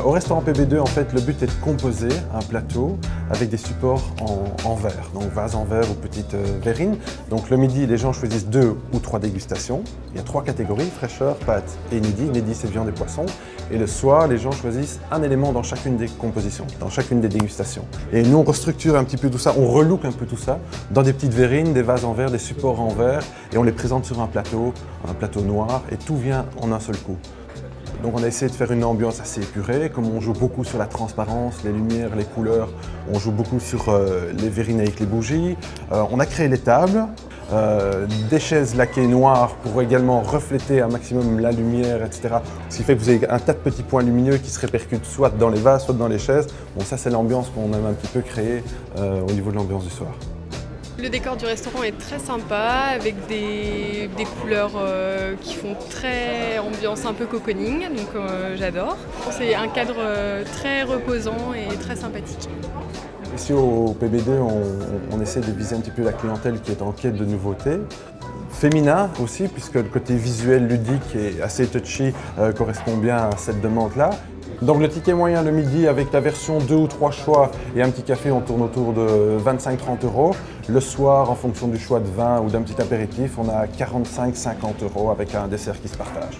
Au restaurant PB2, en fait, le but est de composer un plateau avec des supports en verre, donc vase en verre ou petite verrine. Donc le midi, les gens choisissent 2 ou 3 dégustations. Il y a 3 catégories, fraîcheur, pâte et nidi. Nidi, c'est viande et poisson. Et le soir, les gens choisissent un élément dans chacune des compositions, dans chacune des dégustations. Et nous, on restructure un petit peu tout ça, on relook un peu tout ça dans des petites verrines, des vases en verre, des supports en verre, et on les présente sur un plateau noir, et tout vient en un seul coup. Donc on a essayé de faire une ambiance assez épurée, comme on joue beaucoup sur la transparence, les lumières, les couleurs, on joue beaucoup sur les verrines avec les bougies. On a créé les tables, des chaises laquées noires pour également refléter un maximum la lumière, etc. Ce qui fait que vous avez un tas de petits points lumineux qui se répercutent soit dans les vases, soit dans les chaises. Bon, ça c'est l'ambiance qu'on aime un petit peu créer au niveau de l'ambiance du soir. Le décor du restaurant est très sympa, avec des couleurs qui font très ambiance un peu cocooning, donc j'adore. C'est un cadre très reposant et très sympathique. Ici au PB2, on essaie de viser un petit peu la clientèle qui est en quête de nouveautés. Féminin aussi, puisque le côté visuel, ludique et assez touchy correspond bien à cette demande-là. Donc le ticket moyen le midi avec la version 2 ou 3 choix et un petit café, on tourne autour de 25-30 €. Le soir, en fonction du choix de vin ou d'un petit apéritif, on a 45-50 € avec un dessert qui se partage.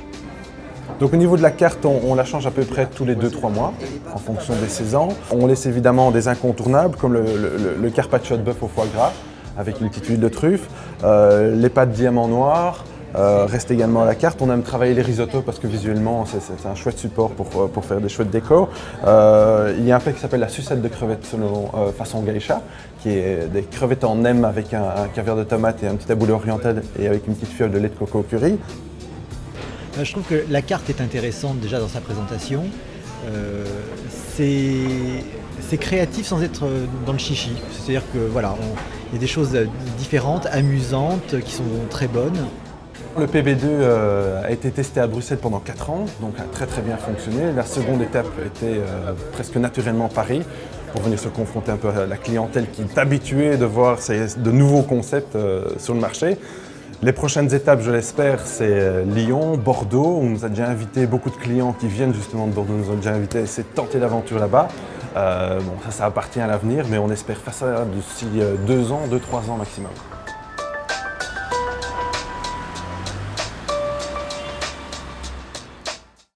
Donc au niveau de la carte, on la change à peu près tous les 2-3 mois en fonction des saisons. On laisse évidemment des incontournables comme le carpaccio de bœuf au foie gras avec une petite huile de truffe, les pâtes diamant noir. Reste également à la carte. On aime travailler les risottos parce que visuellement c'est un chouette support pour faire des chouettes décors. Il y a un plat qui s'appelle la sucette de crevettes façon geisha, qui est des crevettes en nem avec un caviar de tomate et un petit taboulé oriental et avec une petite fiole de lait de coco au curry. Je trouve que la carte est intéressante déjà dans sa présentation. C'est créatif sans être dans le chichi. C'est-à-dire que voilà, il y a des choses différentes, amusantes, qui sont très bonnes. Le PB2 a été testé à Bruxelles pendant 4 ans, donc a très bien fonctionné. La seconde étape était presque naturellement Paris, pour venir se confronter un peu à la clientèle qui est habituée de voir de nouveaux concepts sur le marché. Les prochaines étapes, je l'espère, c'est Lyon, Bordeaux. On nous a déjà invité, beaucoup de clients qui viennent justement de Bordeaux nous ont déjà invité à essayer de tenter l'aventure là-bas. Bon, ça appartient à l'avenir, mais on espère faire ça d'ici 2 ans, 2-3 ans maximum.